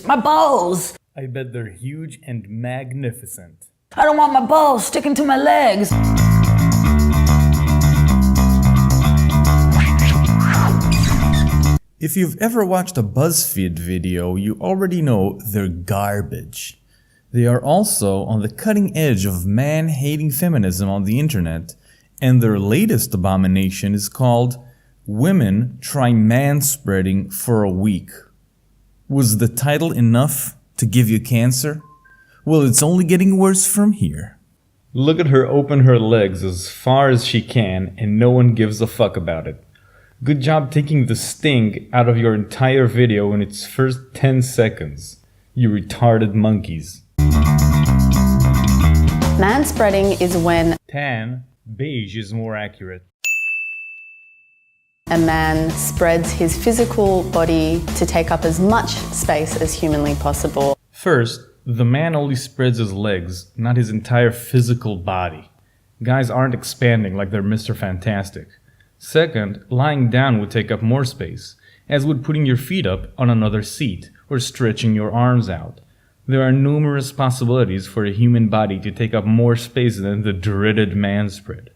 My balls! I bet they're huge and magnificent. I don't want my balls sticking to my legs. If you've ever watched a BuzzFeed video, you already know they're garbage. They are also on the cutting edge of man-hating feminism on the internet, and their latest abomination is called Women Try Manspreading for a Week. Was the title enough to give you cancer? Well, it's only getting worse from here. Look at her open her legs as far as she can, and no one gives a fuck about it. Good job taking the sting out of your entire video in its first 10 seconds. You retarded monkeys. Manspreading is when Tan, beige is more accurate. a man spreads his physical body to take up as much space as humanly possible. First, the man only spreads his legs, not his entire physical body. Guys aren't expanding like they're Mr. Fantastic. Second, lying down would take up more space, as would putting your feet up on another seat or stretching your arms out. There are numerous possibilities for a human body to take up more space than the dreaded manspread.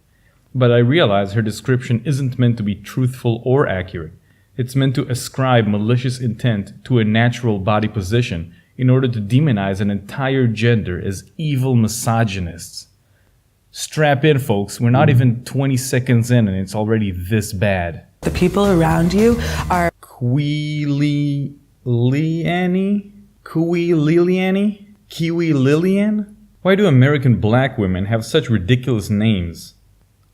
But I realize her description isn't meant to be truthful or accurate. It's meant to ascribe malicious intent to a natural body position in order to demonize an entire gender as evil misogynists. Strap in, folks. We're not even 20 seconds in and it's already this bad. The people around you are Kiwi Lillian? Why do American black women have such ridiculous names?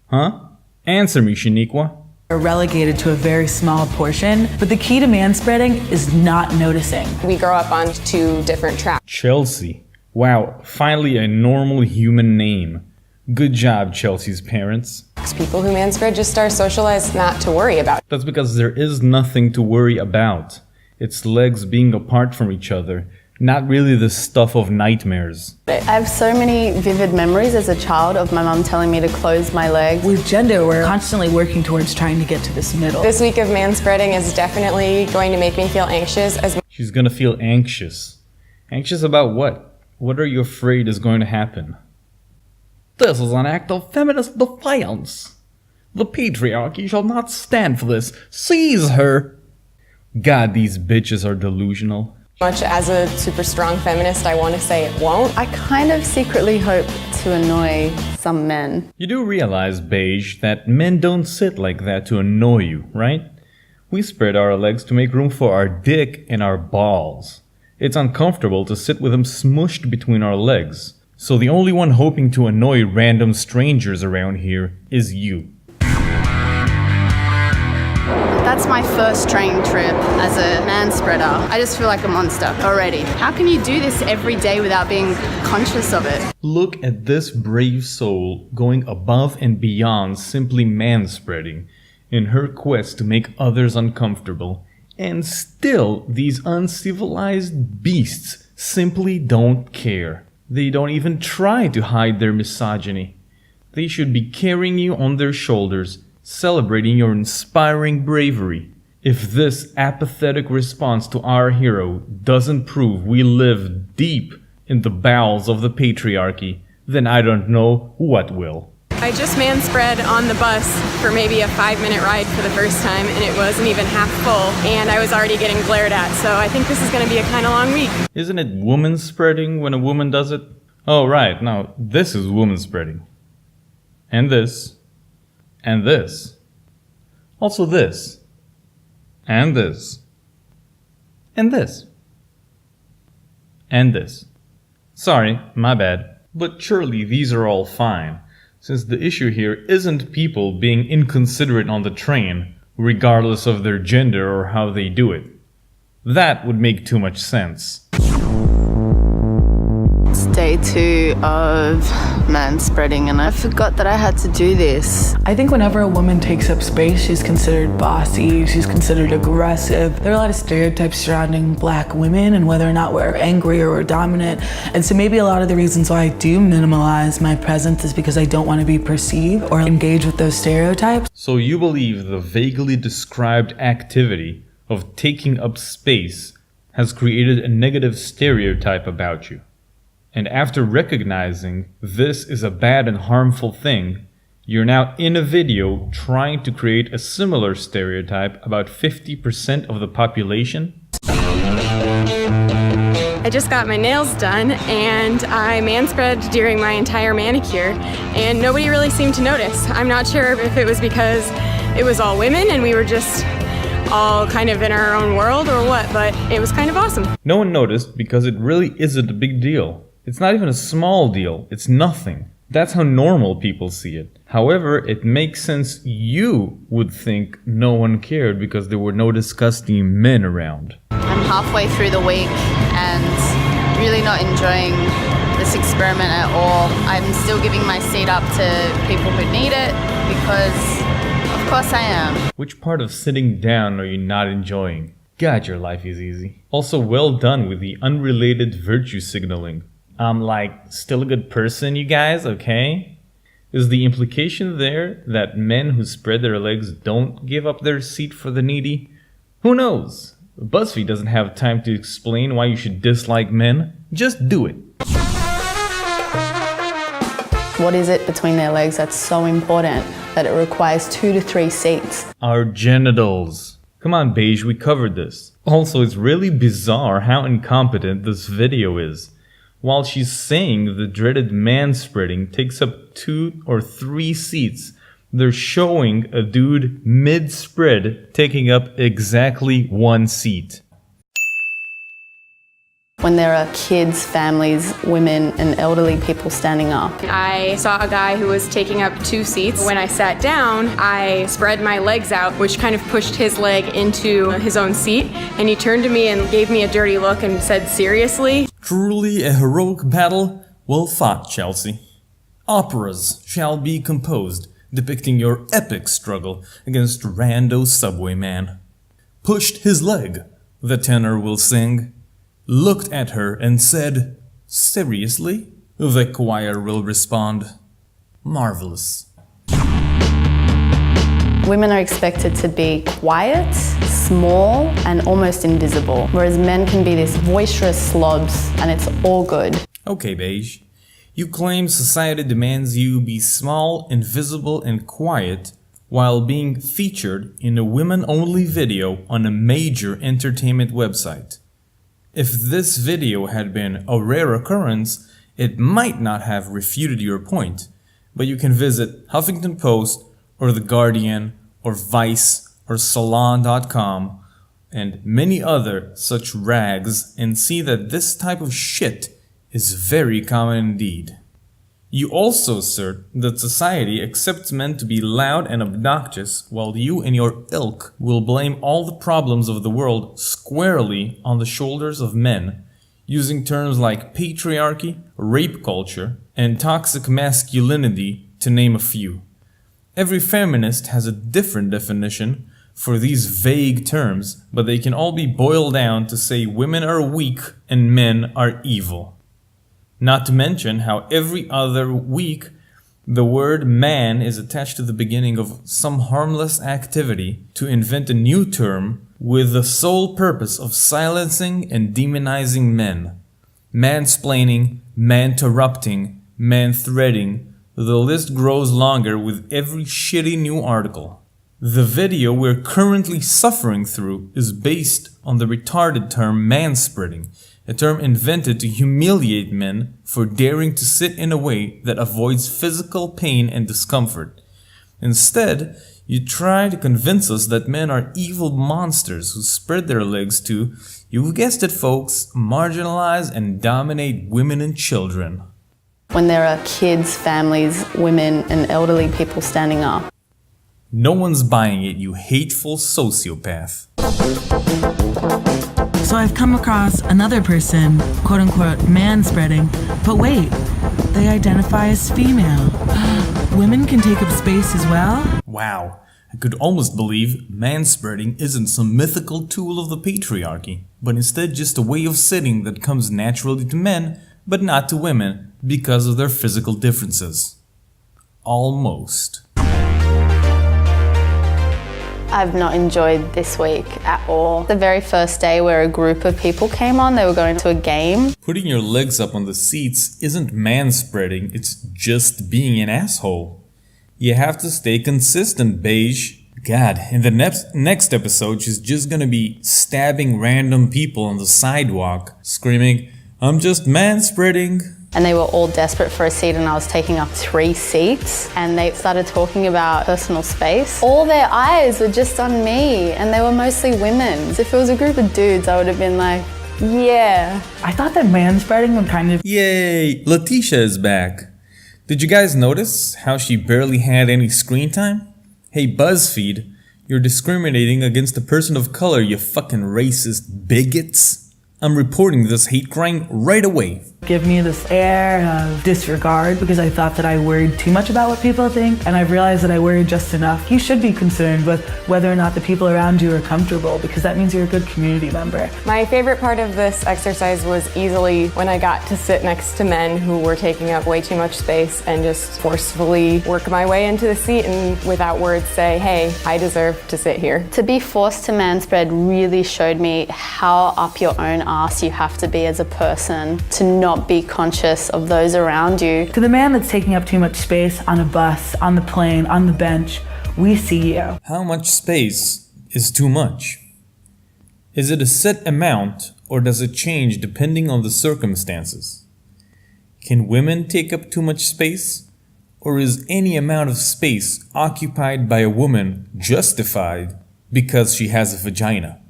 Huh? Answer me, Shaniqua. relegated to a very small portion, but the key to manspreading is not noticing. We grow up on two different tracks. Chelsea. Wow, finally a normal human name. Good job, Chelsea's parents. People who manspread just are socialized not to worry about. That's because there is nothing to worry about. It's legs being apart from each other, not really the stuff of nightmares. I have so many vivid memories as a child of my mum telling me to close my legs. With gender, we're constantly working towards trying to get to this middle. This week of manspreading is definitely going to make me feel anxious. She's gonna feel anxious. Anxious about what? What are you afraid is going to happen? This is an act of feminist defiance. The patriarchy shall not stand for this. Seize her! God, these bitches are delusional. Much as a super strong feminist, I want to say it won't. I kind of secretly hope to annoy some men. You do realize, Beige, that men don't sit like that to annoy you, right? We spread our legs to make room for our dick and our balls. It's uncomfortable to sit with them smushed between our legs. So the only one hoping to annoy random strangers around here is you. That's my first train trip as a manspreader. I just feel like a monster already. How can you do this every day without being conscious of it? Look at this brave soul going above and beyond simply manspreading in her quest to make others uncomfortable. And still, these uncivilized beasts simply don't care. They don't even try to hide their misogyny. They should be carrying you on their shoulders, celebrating your inspiring bravery. If this apathetic response to our hero doesn't prove we live deep in the bowels of the patriarchy, then I don't know what will. I just manspread on the bus for maybe a 5-minute ride for the first time, and it wasn't even half full, and I was already getting glared at, so I think this is going to be a kind of long week. Isn't it woman spreading when a woman does it? Oh right, now this is woman spreading. And this. And this. Also this. And this. And this. And this. Sorry, my bad. But surely these are all fine, since the issue here isn't people being inconsiderate on the train, regardless of their gender or how they do it. That would make too much sense. It's day 2 of manspreading, and I forgot that I had to do this. I think whenever a woman takes up space, she's considered bossy, she's considered aggressive. There are a lot of stereotypes surrounding black women and whether or not we're angry or we're dominant. And so maybe a lot of the reasons why I do minimalize my presence is because I don't want to be perceived or engage with those stereotypes. So you believe the vaguely described activity of taking up space has created a negative stereotype about you. And after recognizing this is a bad and harmful thing, you're now in a video trying to create a similar stereotype about 50% of the population. I just got my nails done and I manspread during my entire manicure and nobody really seemed to notice. I'm not sure if it was because it was all women and we were just all kind of in our own world or what, but it was kind of awesome. No one noticed because it really isn't a big deal. It's not even a small deal. It's nothing. That's how normal people see it. However, it makes sense you would think no one cared because there were no disgusting men around. I'm halfway through the week and really not enjoying this experiment at all. I'm still giving my seat up to people who need it because, of course, I am. Which part of sitting down are you not enjoying? God, your life is easy. Also, well done with the unrelated virtue signaling. I'm still a good person, you guys, okay? Is the implication there that men who spread their legs don't give up their seat for the needy? Who knows? BuzzFeed doesn't have time to explain why you should dislike men. Just do it. What is it between their legs that's so important that it requires 2 to 3 seats? Our genitals. Come on, Beige, we covered this. Also, it's really bizarre how incompetent this video is. While she's saying the dreaded manspreading takes up 2 or 3 seats, they're showing a dude mid-spread taking up exactly 1 seat. When there are kids, families, women, and elderly people standing up. I saw a guy who was taking up 2 seats. When I sat down, I spread my legs out, which kind of pushed his leg into his own seat, and he turned to me and gave me a dirty look and said, "Seriously?" Truly a heroic battle, well fought, Chelsea. Operas shall be composed, depicting your epic struggle against rando subway man. Pushed his leg, the tenor will sing. Looked at her and said, "Seriously?" The choir will respond, "Marvelous." Women are expected to be quiet, small, and almost invisible, whereas men can be these boisterous slobs, and it's all good. Okay, Beige. You claim society demands you be small, invisible, and quiet while being featured in a women-only video on a major entertainment website. If this video had been a rare occurrence, it might not have refuted your point, but you can visit Huffington Post or The Guardian or Vice or Salon.com and many other such rags and see that this type of shit is very common indeed. You also assert that society accepts men to be loud and obnoxious while you and your ilk will blame all the problems of the world squarely on the shoulders of men, using terms like patriarchy, rape culture, and toxic masculinity to name a few. Every feminist has a different definition for these vague terms, but they can all be boiled down to say women are weak and men are evil. Not to mention how every other week the word man is attached to the beginning of some harmless activity to invent a new term with the sole purpose of silencing and demonizing men. Mansplaining, man-interrupting, man-threading, the list grows longer with every shitty new article. The video we're currently suffering through is based on the retarded term manspreading, a term invented to humiliate men for daring to sit in a way that avoids physical pain and discomfort. Instead, you try to convince us that men are evil monsters who spread their legs to, you've guessed it folks, marginalize and dominate women and children. When there are kids, families, women, and elderly people standing up. No one's buying it, you hateful sociopath. So I've come across another person, quote unquote, manspreading, but wait, they identify as female. Women can take up space as well? Wow, I could almost believe manspreading isn't some mythical tool of the patriarchy, but instead just a way of sitting that comes naturally to men, but not to women because of their physical differences. Almost. I've not enjoyed this week at all. The very first day where a group of people came on, they were going to a game. Putting your legs up on the seats isn't manspreading, it's just being an asshole. You have to stay consistent, beige. God, in the next episode, she's just gonna be stabbing random people on the sidewalk, screaming, "I'm just manspreading." And they were all desperate for a seat, and I was taking up 3 seats, and they started talking about personal space. All their eyes were just on me, and they were mostly women. If it was a group of dudes, I would have been like, yeah. I thought that manspreading would kind of... Yay, Letitia is back. Did you guys notice how she barely had any screen time? Hey BuzzFeed, you're discriminating against a person of color, you fucking racist bigots. I'm reporting this hate crime right away. give me this air of disregard because I thought that I worried too much about what people think, and I've realized that I worried just enough. You should be concerned with whether or not the people around you are comfortable, because that means you're a good community member. My favorite part of this exercise was easily when I got to sit next to men who were taking up way too much space and just forcefully work my way into the seat and without words say, hey, I deserve to sit here. To be forced to manspread really showed me how up your own ass you have to be as a person to not be conscious of those around you. To the man that's taking up too much space on a bus, on the plane, on the bench, we see you. How much space is too much? Is it a set amount, or does it change depending on the circumstances? Can women take up too much space? Or is any amount of space occupied by a woman justified because she has a vagina?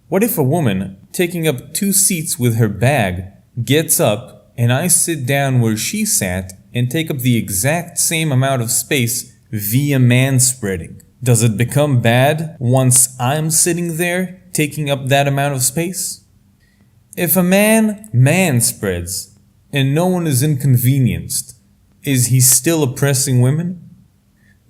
What if a woman taking up 2 seats with her bag gets up and I sit down where she sat and take up the exact same amount of space via manspreading? Does it become bad once I'm sitting there taking up that amount of space? If a man manspreads and no one is inconvenienced, is he still oppressing women?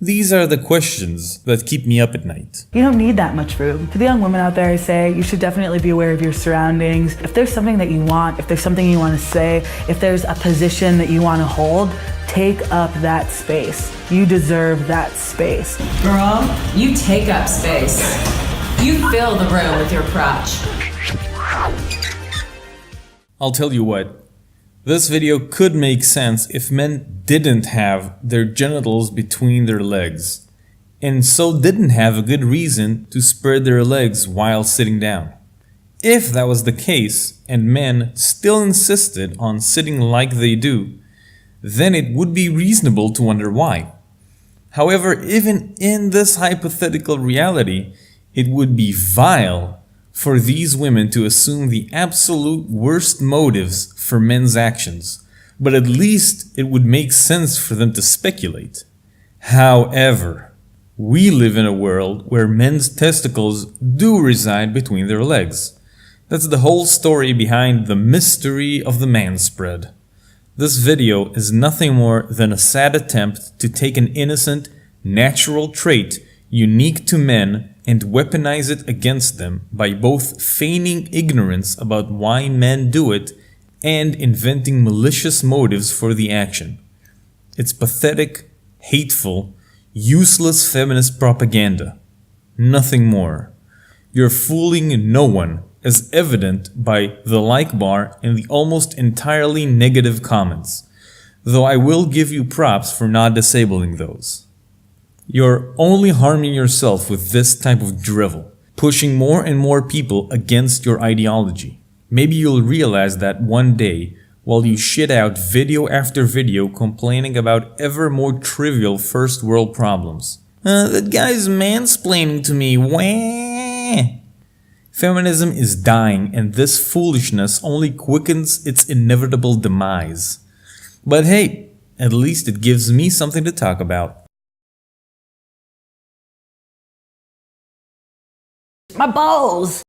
These are the questions that keep me up at night. You don't need that much room. To the young women out there, I say you should definitely be aware of your surroundings. If there's something that you want, if there's something you want to say, if there's a position that you want to hold, take up that space. You deserve that space. Girl, you take up space. You fill the room with your crotch. I'll tell you what. This video could make sense if men didn't have their genitals between their legs, and so didn't have a good reason to spread their legs while sitting down. If that was the case, and men still insisted on sitting like they do, then it would be reasonable to wonder why. However, even in this hypothetical reality, it would be vile for these women to assume the absolute worst motives for men's actions, but at least it would make sense for them to speculate. However, we live in a world where men's testicles do reside between their legs. That's the whole story behind the mystery of the manspread. This video is nothing more than a sad attempt to take an innocent, natural trait unique to men and weaponize it against them by both feigning ignorance about why men do it and inventing malicious motives for the action. It's pathetic, hateful, useless feminist propaganda. Nothing more. You're fooling no one, as evident by the like bar and the almost entirely negative comments, though I will give you props for not disabling those. You're only harming yourself with this type of drivel, pushing more and more people against your ideology. Maybe you'll realize that one day, while you shit out video after video complaining about ever more trivial first world problems. That guy's mansplaining to me, wah! Feminism is dying, and this foolishness only quickens its inevitable demise. But hey, at least it gives me something to talk about. My balls!